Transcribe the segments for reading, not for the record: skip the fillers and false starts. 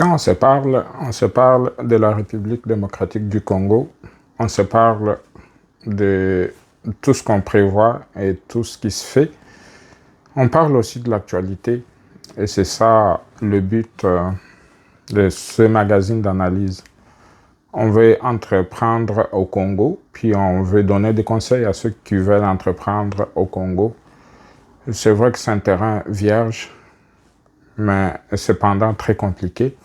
Quand on se parle de la République démocratique du Congo, on se parle de tout ce qu'on prévoit et tout ce qui se fait. On parle aussi de l'actualité et c'est ça le but de ce magazine d'analyse. On veut entreprendre au Congo, puis on veut donner des conseils à ceux qui veulent entreprendre au Congo. C'est vrai que c'est un terrain vierge, mais cependant très compliqué,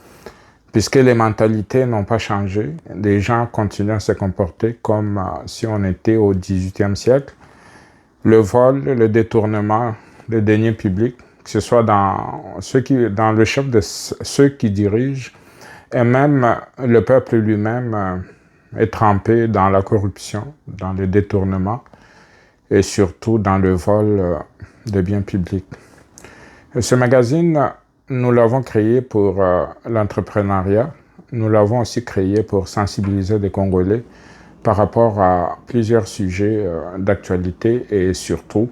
puisque les mentalités n'ont pas changé. Les gens continuent à se comporter comme si on était au XVIIIe siècle. Le vol, le détournement, les deniers publics, que ce soit dans le chef de ceux qui dirigent, et même le peuple lui-même est trempé dans la corruption, dans le détournement et surtout dans le vol de biens publics. Ce magazine, nous l'avons créé pour l'entrepreneuriat. Nous l'avons aussi créé pour sensibiliser les Congolais par rapport à plusieurs sujets d'actualité et surtout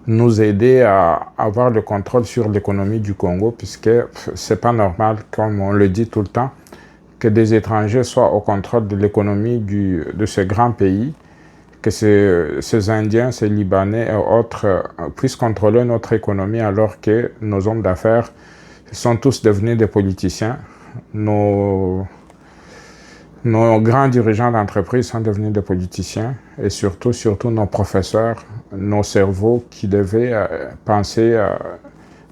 nous aider à avoir le contrôle sur l'économie du Congo, puisque c'est pas normal, comme on le dit tout le temps, que des étrangers soient au contrôle de l'économie de ce grand pays, que ces Indiens, ces Libanais et autres puissent contrôler notre économie alors que nos hommes d'affaires sont tous devenus des politiciens. Nos grands dirigeants d'entreprise sont devenus des politiciens et surtout nos professeurs, nos cerveaux qui devaient penser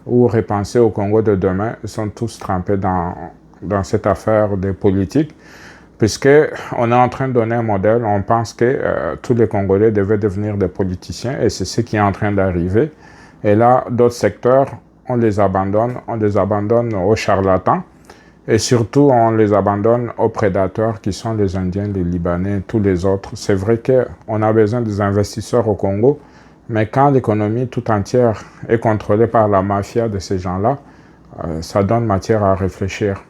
ou repenser au Congo de demain sont tous trempés dans cette affaire des politiques, puisqu'on est en train de donner un modèle. On pense que tous les Congolais devaient devenir des politiciens et c'est ce qui est en train d'arriver. Et là, d'autres secteurs, on les abandonne aux charlatans et surtout on les abandonne aux prédateurs qui sont les Indiens, les Libanais, tous les autres. C'est vrai qu'on a besoin des investisseurs au Congo, mais quand l'économie tout entière est contrôlée par la mafia de ces gens-là, ça donne matière à réfléchir.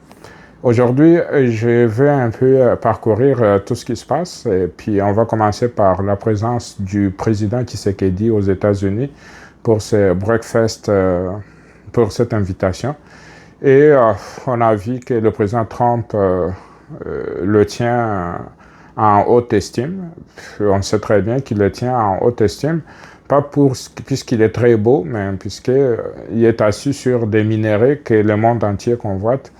Aujourd'hui, je vais un peu parcourir tout ce qui se passe et puis on va commencer par la présence du président Tshisekedi aux États-Unis pour ce breakfast, pour cette invitation. Et on a vu que le président Trump le tient en haute estime. On sait très bien qu'il le tient en haute estime, pas puisqu'il est très beau, mais puisqu'il est assis sur des minéraux que le monde entier convoite,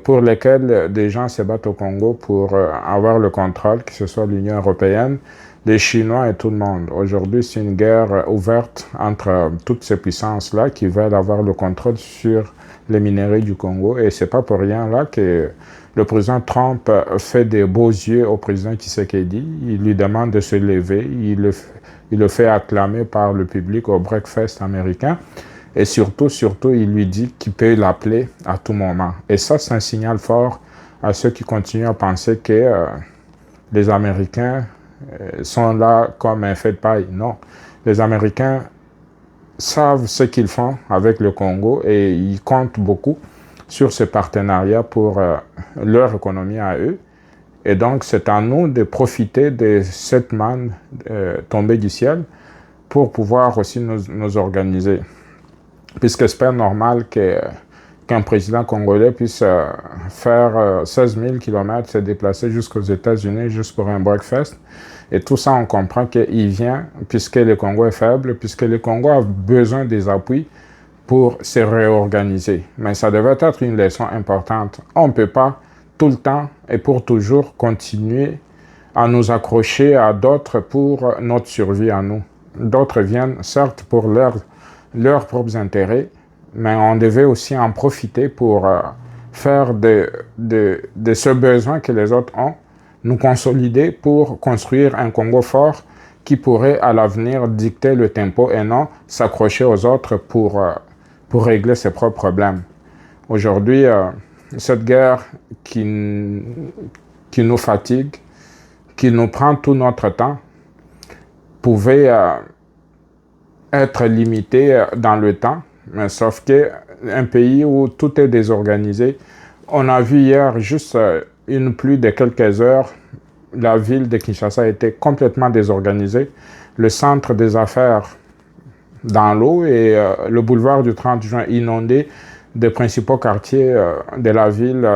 pour lesquels des gens se battent au Congo pour avoir le contrôle, que ce soit l'Union européenne, les Chinois et tout le monde. Aujourd'hui, c'est une guerre ouverte entre toutes ces puissances-là qui veulent avoir le contrôle sur les minéraux du Congo. Et c'est pas pour rien là que le président Trump fait des beaux yeux au président Tshisekedi. Il lui demande de se lever. Il le fait acclamer par le public au breakfast américain. Et surtout, il lui dit qu'il peut l'appeler à tout moment. Et ça, c'est un signal fort à ceux qui continuent à penser que les Américains sont là comme un fait de paille. Non, les Américains savent ce qu'ils font avec le Congo et ils comptent beaucoup sur ce partenariat pour leur économie à eux. Et donc, c'est à nous de profiter de cette manne tombée du ciel pour pouvoir aussi nous organiser. Puisque c'est pas normal qu'un président congolais puisse faire 16 000 km, se déplacer jusqu'aux États-Unis juste pour un breakfast. Et tout ça, on comprend qu'il vient puisque le Congo est faible, puisque le Congo a besoin des appuis pour se réorganiser. Mais ça devait être une leçon importante. On ne peut pas tout le temps et pour toujours continuer à nous accrocher à d'autres pour notre survie à nous. D'autres viennent certes pour leurs propres intérêts, mais on devait aussi en profiter pour faire de ce besoin que les autres ont, nous consolider pour construire un Congo fort qui pourrait à l'avenir dicter le tempo et non s'accrocher aux autres pour régler ses propres problèmes. Aujourd'hui, cette guerre qui nous fatigue, qui nous prend tout notre temps, pouvait être limité dans le temps, mais sauf qu'un pays où tout est désorganisé, on a vu hier juste une pluie de quelques heures, la ville de Kinshasa était complètement désorganisée, le centre des affaires dans l'eau et le boulevard du 30 juin inondé des principaux quartiers de la ville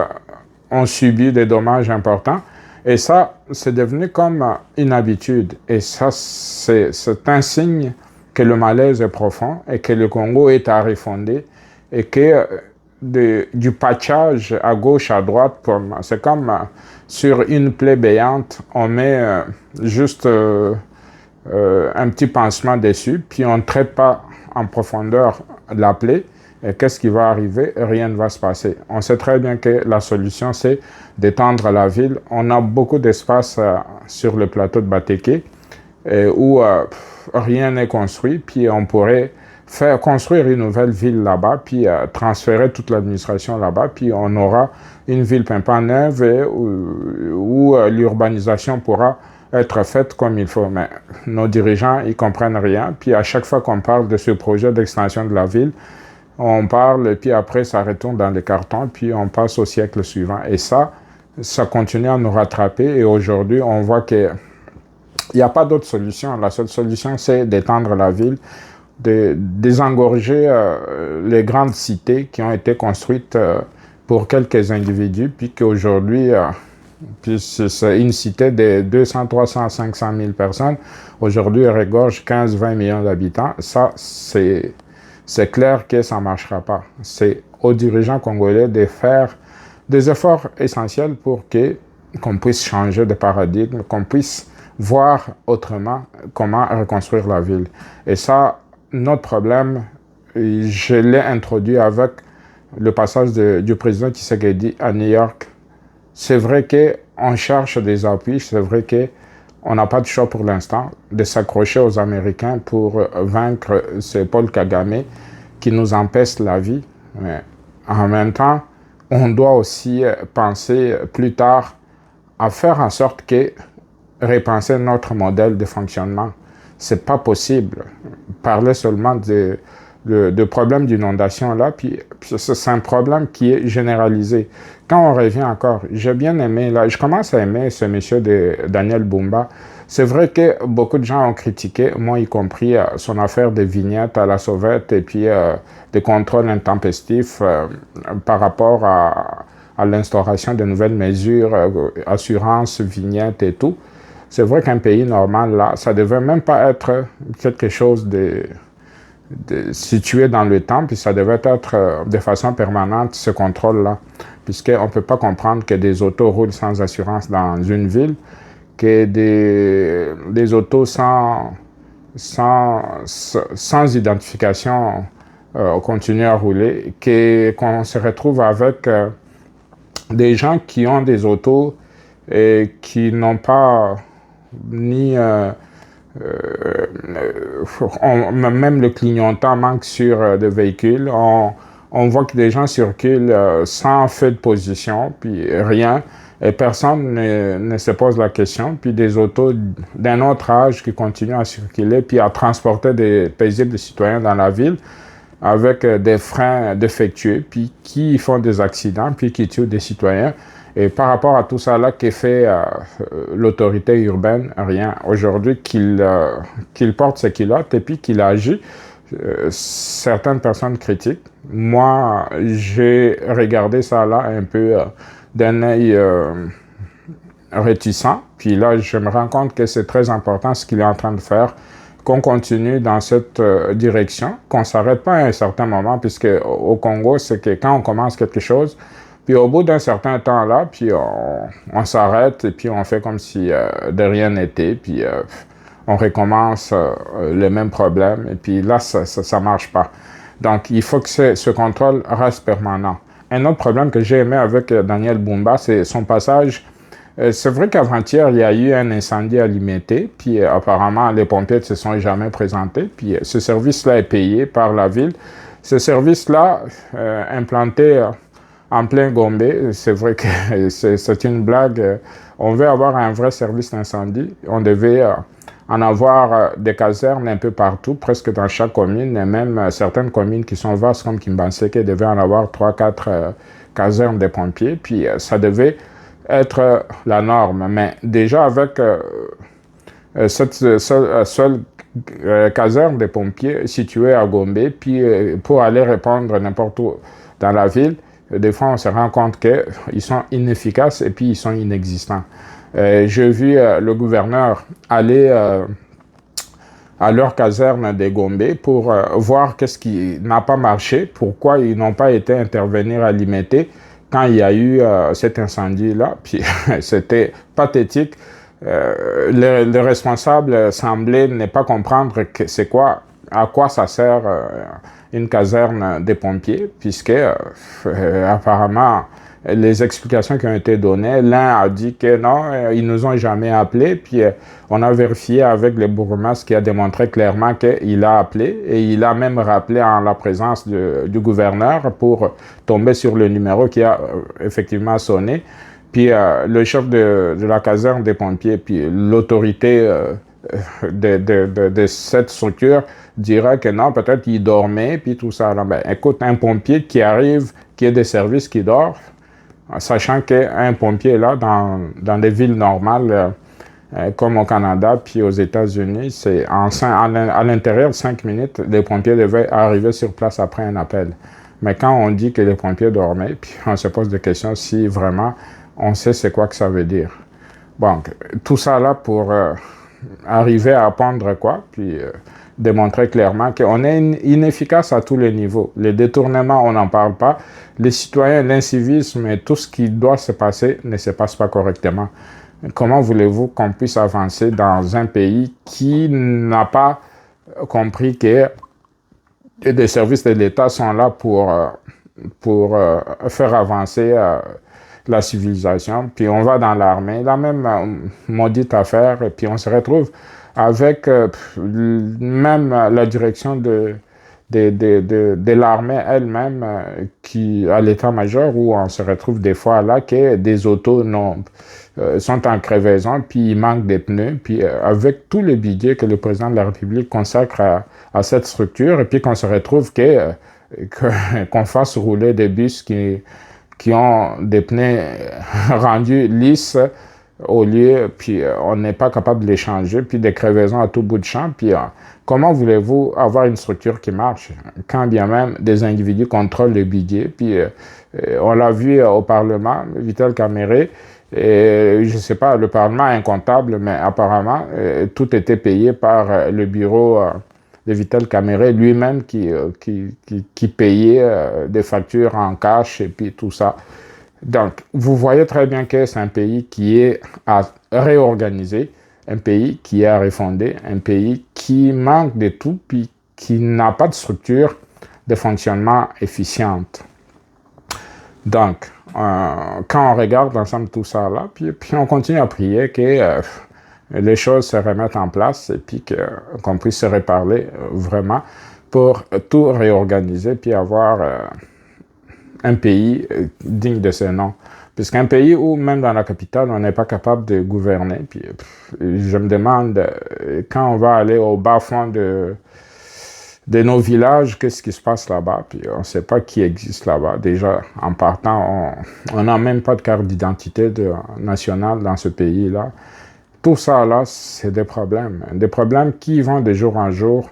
ont subi des dommages importants. Et ça, c'est devenu comme une habitude. Et ça, c'est un signe que le malaise est profond et que le Congo est à refonder et que du patchage à gauche, à droite, c'est comme sur une plaie béante, on met juste un petit pansement dessus, puis on ne traite pas en profondeur la plaie. Et qu'est-ce qui va arriver? Rien ne va se passer. On sait très bien que la solution, c'est d'étendre la ville. On a beaucoup d'espace sur le plateau de Bateke où rien n'est construit, puis on pourrait faire construire une nouvelle ville là-bas, puis transférer toute l'administration là-bas, puis on aura une ville pimpant neuve où l'urbanisation pourra être faite comme il faut. Mais nos dirigeants, ils comprennent rien, puis à chaque fois qu'on parle de ce projet d'extension de la ville, on parle, et puis après, ça retourne dans les cartons, puis on passe au siècle suivant. Et ça continue à nous rattraper. Et aujourd'hui, on voit qu'il n'y a pas d'autre solution. La seule solution, c'est d'étendre la ville, de désengorger les grandes cités qui ont été construites pour quelques individus, puis qu'aujourd'hui, puis c'est une cité de 200, 300, 500 000 personnes. Aujourd'hui, elle regorge 15-20 millions d'habitants. Ça, c'est clair que ça ne marchera pas. C'est aux dirigeants congolais de faire des efforts essentiels pour qu'on puisse changer de paradigme, qu'on puisse voir autrement comment reconstruire la ville. Et ça, notre problème, je l'ai introduit avec le passage du président Tshisekedi à New York. C'est vrai qu'on cherche des appuis, c'est vrai qu'on n'a pas de choix pour l'instant de s'accrocher aux Américains pour vaincre ce Paul Kagame qui nous empêche la vie. Mais en même temps, on doit aussi penser plus tard à faire en sorte que repenser notre modèle de fonctionnement. C'est pas possible. Parler seulement de problème d'inondation là, puis c'est un problème qui est généralisé. Quand on revient encore, j'ai bien aimé, là, je commence à aimer ce monsieur de Daniel Bumba. C'est vrai que beaucoup de gens ont critiqué, moi y compris, son affaire de vignettes à la sauvette et puis des contrôles intempestifs par rapport à l'instauration de nouvelles mesures, assurance, vignettes et tout. C'est vrai qu'un pays normal, là, ça ne devait même pas être quelque chose de situé dans le temps, puis ça devait être de façon permanente, ce contrôle-là. Puisqu'on ne peut pas comprendre que des autos roulent sans assurance dans une ville, que des autos sans identification continuent à rouler, qu'on se retrouve avec des gens qui ont des autos et qui n'ont pas ni... même le clignotant manque sur des véhicules. On voit que des gens circulent sans feu de position, puis rien, et personne ne se pose la question. Puis des autos d'un autre âge qui continuent à circuler, puis à transporter des paisibles citoyens dans la ville avec des freins défectueux, puis qui font des accidents, puis qui tuent des citoyens. Et par rapport à tout ça là, qu'est fait l'autorité urbaine? Rien. Aujourd'hui, qu'il porte ses culottes et puis qu'il agit, certaines personnes critiquent. Moi, j'ai regardé ça là un peu d'un œil réticent. Puis là, je me rends compte que c'est très important ce qu'il est en train de faire, qu'on continue dans cette direction, qu'on ne s'arrête pas à un certain moment, puisque au Congo, c'est que quand on commence quelque chose, puis au bout d'un certain temps là, puis on s'arrête et puis on fait comme si de rien n'était, puis on recommence le même problème, et puis là, ça marche pas. Donc, il faut que ce contrôle reste permanent. Un autre problème que j'ai aimé avec Daniel Bumba, c'est son passage. C'est vrai qu'avant-hier, il y a eu un incendie à Limete, puis apparemment, les pompiers ne se sont jamais présentés, puis ce service-là est payé par la ville. Ce service-là, implanté en plein Gombe, c'est vrai que c'est une blague. On veut avoir un vrai service d'incendie. On devait en avoir des casernes un peu partout, presque dans chaque commune, et même certaines communes qui sont vastes comme Kimbanseke devaient en avoir 3-4 casernes de pompiers. Puis ça devait être la norme. Mais déjà avec cette seule caserne de pompiers située à Gombe, puis pour aller répondre n'importe où, dans la ville, des fois on se rend compte qu'ils sont inefficaces et puis ils sont inexistants. J'ai vu le gouverneur aller à leur caserne des Gombe pour voir qu'est-ce qui n'a pas marché, pourquoi ils n'ont pas été intervenir à Limete quand il y a eu cet incendie-là. Puis c'était pathétique. Les responsables semblaient ne pas comprendre que c'est quoi, à quoi ça sert une caserne des pompiers, puisque apparemment les explications qui ont été données, l'un a dit que non, ils nous ont jamais appelés, puis on a vérifié avec le bourgmestre qui a démontré clairement qu'il a appelé et il a même rappelé en la présence du gouverneur pour tomber sur le numéro qui a effectivement sonné. Puis le chef de la caserne des pompiers, puis l'autorité de cette structure dira que non, peut-être qu'il dormait, puis tout ça. Alors, ben, écoute, un pompier qui arrive, qui est des services, qui dort, sachant qu'un pompier là, dans des villes normales, comme au Canada, puis aux États-Unis, c'est à l'intérieur de 5 minutes, les pompiers devaient arriver sur place après un appel. Mais quand on dit que les pompiers dormaient, puis on se pose des questions si vraiment on sait c'est quoi que ça veut dire. Bon, tout ça là pour arriver à apprendre quoi, puis démontrer clairement qu'on est inefficace à tous les niveaux. Les détournements, on n'en parle pas. Les citoyens, l'incivisme et tout ce qui doit se passer ne se passe pas correctement. Comment voulez-vous qu'on puisse avancer dans un pays qui n'a pas compris que des services de l'État sont là pour faire avancer la civilisation, puis on va dans l'armée, la même maudite affaire, et puis on se retrouve avec même la direction de l'armée elle-même qui à l'état-major, où on se retrouve des fois là que des autos sont en crevaison, puis il manque des pneus, puis avec tout le budget que le président de la République consacre à cette structure, et puis qu'on se retrouve qu'on fasse rouler des bus qui ont des pneus rendus lisses au lieu, puis on n'est pas capable de les changer, puis des crevaisons à tout bout de champ, puis comment voulez-vous avoir une structure qui marche quand bien même des individus contrôlent le budget, puis on l'a vu au Parlement, Vital Kamerhe, et je ne sais pas, le Parlement est incomptable, mais apparemment tout était payé par le bureau de Vital Kamerhe lui-même qui payait des factures en cash et puis tout ça. Donc, vous voyez très bien que c'est un pays qui est à réorganiser, un pays qui est à refonder, un pays qui manque de tout, puis qui n'a pas de structure de fonctionnement efficiente. Donc, quand on regarde ensemble tout ça là, puis on continue à prier que les choses se remettent en place et puis qu'on puisse se reparler vraiment pour tout réorganiser puis avoir un pays digne de ce nom. Puisqu'un pays où, même dans la capitale, on n'est pas capable de gouverner, puis je me demande, quand on va aller au bas-fond de nos villages, qu'est-ce qui se passe là-bas, puis on ne sait pas qui existe là-bas. Déjà, en partant, on n'a même pas de carte d'identité nationale dans ce pays-là. Tout ça, là, c'est des problèmes qui vont de jour en jour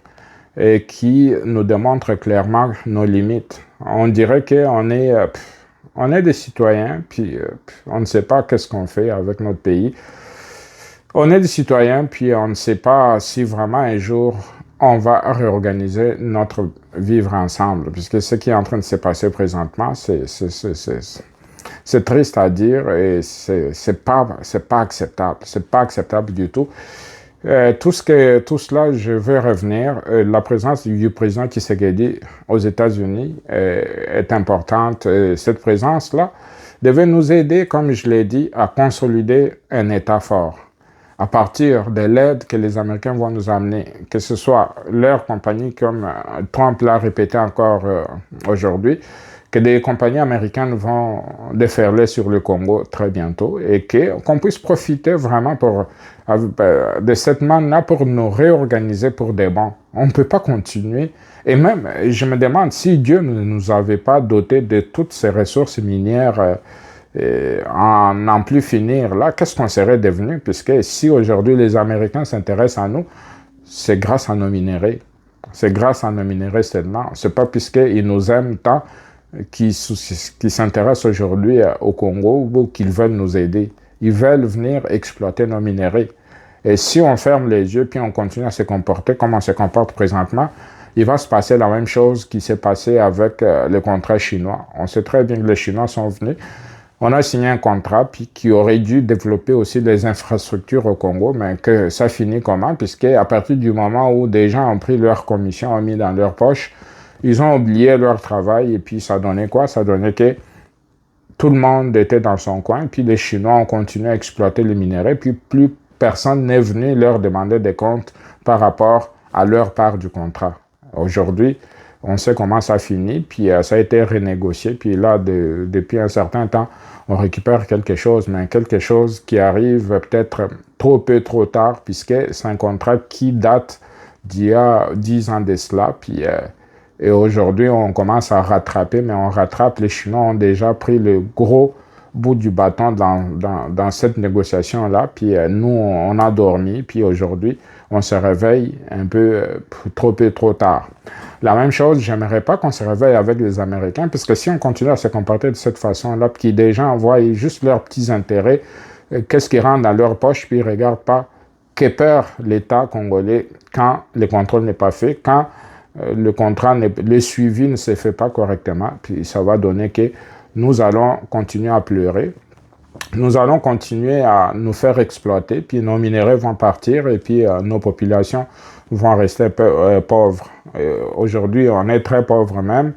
et qui nous démontrent clairement nos limites. On dirait qu'on est des citoyens, puis on ne sait pas qu'est-ce qu'on fait avec notre pays. On est des citoyens, puis on ne sait pas si vraiment un jour on va réorganiser notre vivre ensemble, puisque ce qui est en train de se passer présentement, c'est triste à dire et c'est pas acceptable. C'est pas acceptable du tout. Tout cela, je veux revenir. La présence du président Tshisekedi aux États-Unis est importante. Cette présence-là devait nous aider, comme je l'ai dit, à consolider un État fort. À partir de l'aide que les Américains vont nous amener, que ce soit leur compagnie, comme Trump l'a répété encore aujourd'hui, que des compagnies américaines vont déferler sur le Congo très bientôt et qu'on puisse profiter vraiment de cette manne-là pour nous réorganiser pour des bons. On ne peut pas continuer. Et même, je me demande si Dieu ne nous avait pas doté de toutes ces ressources minières en n'en plus finir là, qu'est-ce qu'on serait devenu? Puisque si aujourd'hui les Américains s'intéressent à nous, c'est grâce à nos minéraux. C'est grâce à nos minéraux seulement. C'est pas puisqu'ils nous aiment tant qui s'intéressent aujourd'hui au Congo ou qui veulent nous aider. Ils veulent venir exploiter nos minéraux. Et si on ferme les yeux puis on continue à se comporter comme on se comporte présentement, il va se passer la même chose qui s'est passé avec le contrat chinois. On sait très bien que les Chinois sont venus. On a signé un contrat puis qui aurait dû développer aussi des infrastructures au Congo, mais que ça finit comment? Puisque à partir du moment où des gens ont pris leur commission, ont mis dans leur poche, ils ont oublié leur travail et puis ça donnait quoi? Ça donnait que tout le monde était dans son coin, puis les Chinois ont continué à exploiter les minéraux, puis plus personne n'est venu leur demander des comptes par rapport à leur part du contrat. Aujourd'hui, on sait comment ça finit, puis ça a été renégocié, puis là, depuis un certain temps, on récupère quelque chose, mais quelque chose qui arrive peut-être trop peu, trop tard, puisque c'est un contrat qui date d'il y a 10 ans de cela, puis et aujourd'hui, on commence à rattraper, mais on rattrape. Les Chinois ont déjà pris le gros bout du bâton dans cette négociation-là. Puis nous, on a dormi. Puis aujourd'hui, on se réveille un peu trop tard. La même chose, j'aimerais pas qu'on se réveille avec les Américains, parce que si on continue à se comporter de cette façon-là, puis des gens voient juste leurs petits intérêts, qu'est-ce qui rentre dans leur poche, puis ils ne regardent pas que peur l'État congolais quand le contrôle n'est pas fait, quand le suivi ne se fait pas correctement, puis ça va donner que nous allons continuer à pleurer, nous allons continuer à nous faire exploiter, puis nos minéraux vont partir et puis nos populations vont rester pauvres. Aujourd'hui, on est très pauvres même.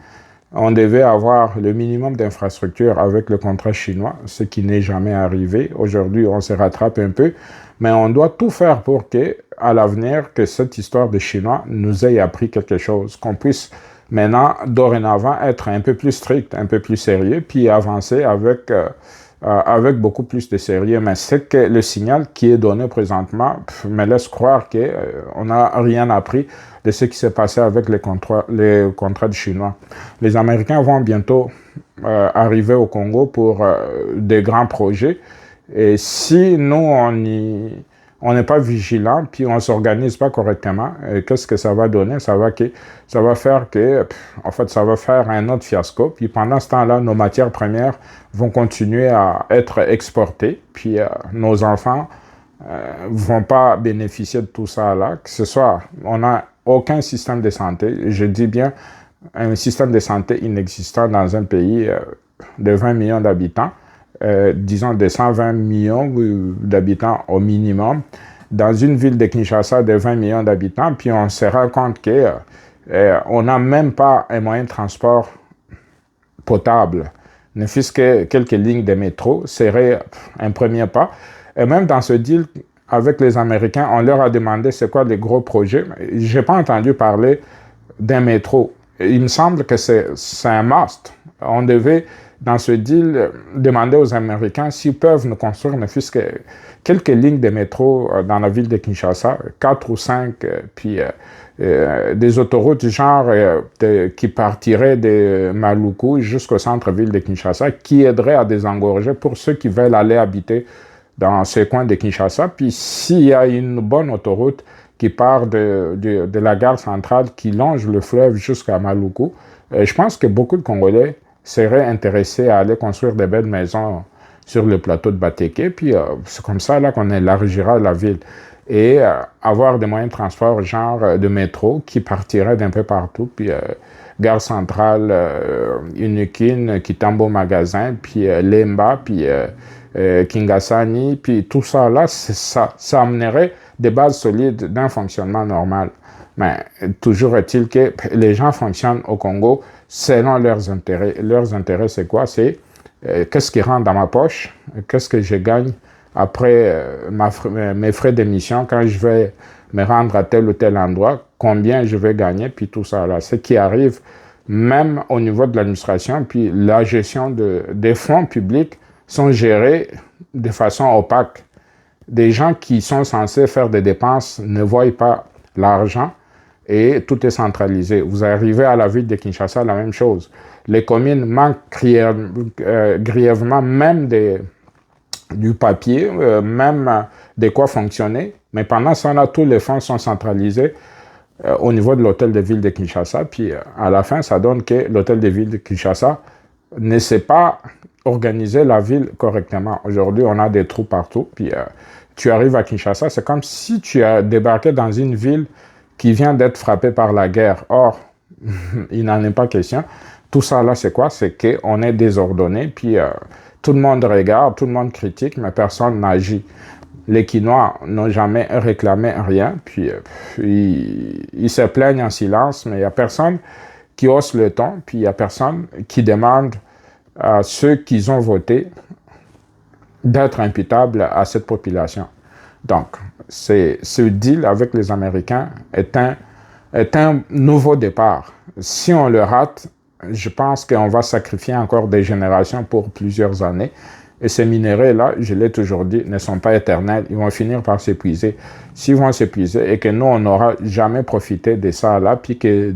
On devait avoir le minimum d'infrastructures avec le contrat chinois, ce qui n'est jamais arrivé. Aujourd'hui, on se rattrape un peu, mais on doit tout faire pour que, à l'avenir, que cette histoire de Chinois nous ait appris quelque chose, qu'on puisse maintenant, dorénavant, être un peu plus strict, un peu plus sérieux, puis avancer avec beaucoup plus de sérieux. Mais c'est que le signal qui est donné présentement me laisse croire qu'on n'a rien appris de ce qui s'est passé avec les contrats de Chinois. Les Américains vont bientôt arriver au Congo pour des grands projets. Et si nous, on n'est pas vigilant, puis on ne s'organise pas correctement, qu'est-ce que ça va donner? Ça va faire ça va faire un autre fiasco. Puis pendant ce temps-là, nos matières premières vont continuer à être exportées. Puis nos enfants vont pas bénéficier de tout ça là. Que ce soit, on n'a aucun système de santé. Je dis bien un système de santé inexistant dans un pays de 20 millions d'habitants. Disons de 120 millions d'habitants au minimum, dans une ville de Kinshasa de 20 millions d'habitants, puis on se rend compte qu'on n'a même pas un moyen de transport potable. Ne fût-ce que quelques lignes de métro serait un premier pas. Et même dans ce deal avec les Américains, on leur a demandé c'est quoi les gros projets. Je n'ai pas entendu parler d'un métro. Il me semble que c'est un must. On devait, dans ce deal, demander aux Américains s'ils peuvent nous construire ne fût-ce que quelques lignes de métro dans la ville de Kinshasa, 4 ou 5, puis des autoroutes genre qui partiraient de Maluku jusqu'au centre-ville de Kinshasa, qui aideraient à désengorger pour ceux qui veulent aller habiter dans ces coins de Kinshasa. Puis s'il y a une bonne autoroute qui part de la gare centrale, qui longe le fleuve jusqu'à Maluku, je pense que beaucoup de Congolais seraient intéressés à aller construire des belles maisons sur le plateau de Bateke, puis c'est comme ça là qu'on élargira la ville. Et avoir des moyens de transport genre de métro qui partiraient d'un peu partout, puis gare centrale, Unikin, Kitambo Magasin, puis Lemba, puis Kingasani, puis tout ça là, ça amènerait des bases solides d'un fonctionnement normal. Mais toujours est-il que les gens fonctionnent au Congo selon leurs intérêts. Leurs intérêts, c'est quoi? C'est qu'est-ce qui rentre dans ma poche? Qu'est-ce que je gagne après mes frais d'émission quand je vais me rendre à tel ou tel endroit? Combien je vais gagner? Puis tout ça là. Ce qui arrive même au niveau de l'administration, puis la gestion des fonds publics sont gérés de façon opaque. Des gens qui sont censés faire des dépenses ne voient pas l'argent et tout est centralisé. Vous arrivez à la ville de Kinshasa, la même chose. Les communes manquent grièvement même du papier, même de quoi fonctionner, mais pendant ce temps-là, tous les fonds sont centralisés au niveau de l'hôtel de ville de Kinshasa. Puis à la fin, ça donne que l'hôtel de ville de Kinshasa ne sait pas organiser la ville correctement. Aujourd'hui, on a des trous partout. Puis tu arrives à Kinshasa, c'est comme si tu as débarqué dans une ville qui vient d'être frappée par la guerre. Or, il n'en est pas question. Tout ça là, c'est quoi? C'est qu'on est désordonné, puis tout le monde regarde, tout le monde critique, mais personne n'agit. Les Quinois n'ont jamais réclamé rien, puis ils se plaignent en silence, mais il n'y a personne qui hausse le ton, puis il n'y a personne qui demande à ceux qui ont voté d'être imputables à cette population. Donc, ce deal avec les Américains est un nouveau départ. Si on le rate, je pense qu'on va sacrifier encore des générations pour plusieurs années. Et ces minéraux-là, je l'ai toujours dit, ne sont pas éternels. Ils vont finir par s'épuiser. S'ils vont s'épuiser et que nous, on n'aura jamais profité de ça là, puis que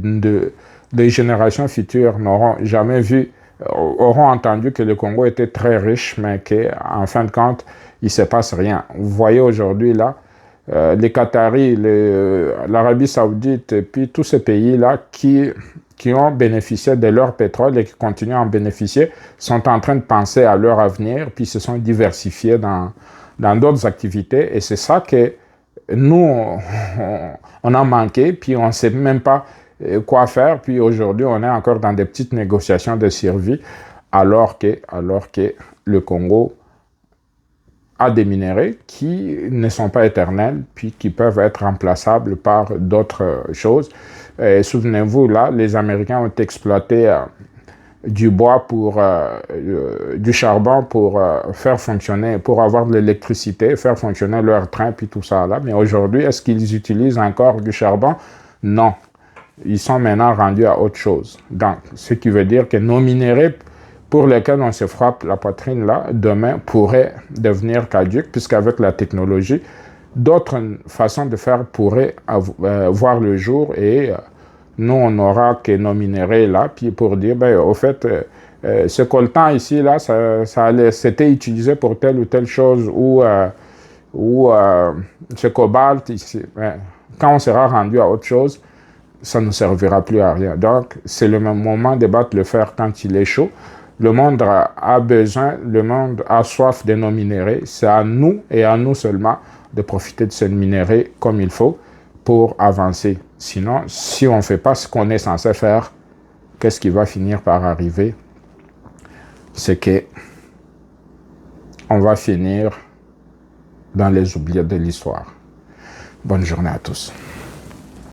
des générations futures n'auront jamais vu, auront entendu que le Congo était très riche, mais qu'en fin de compte, il ne se passe rien. Vous voyez aujourd'hui là, les Qataris, l'Arabie Saoudite, et puis tous ces pays-là qui ont bénéficié de leur pétrole et qui continuent à en bénéficier, sont en train de penser à leur avenir, puis se sont diversifiés dans d'autres activités. Et c'est ça que nous, on a manqué, puis on ne sait même pas quoi faire. Puis aujourd'hui, on est encore dans des petites négociations de survie, alors que le Congo a des minéraux qui ne sont pas éternels, puis qui peuvent être remplaçables par d'autres choses. Souvenez-vous, là, les Américains ont exploité du bois du charbon pour faire fonctionner, pour avoir de l'électricité, faire fonctionner leurs trains, puis tout ça là. Mais aujourd'hui, est-ce qu'ils utilisent encore du charbon? Non. Ils sont maintenant rendus à autre chose. Donc, ce qui veut dire que nos minéraux pour lesquels on se frappe la poitrine là, demain pourraient devenir caduques, puisqu'avec la technologie, d'autres façons de faire pourraient voir le jour et nous, on n'aura que nos minéraux là, puis pour dire, ben, au fait, ce coltan ici, là, c'était utilisé pour telle ou telle chose, ou ce cobalt ici. Quand on sera rendu à autre chose, ça ne servira plus à rien. Donc, c'est le même moment de battre le fer quand il est chaud. Le monde a besoin, le monde a soif de nos minéraux. C'est à nous et à nous seulement de profiter de ces minéraux comme il faut pour avancer. Sinon, si on ne fait pas ce qu'on est censé faire, qu'est-ce qui va finir par arriver? C'est que on va finir dans les oubliettes de l'histoire. Bonne journée à tous.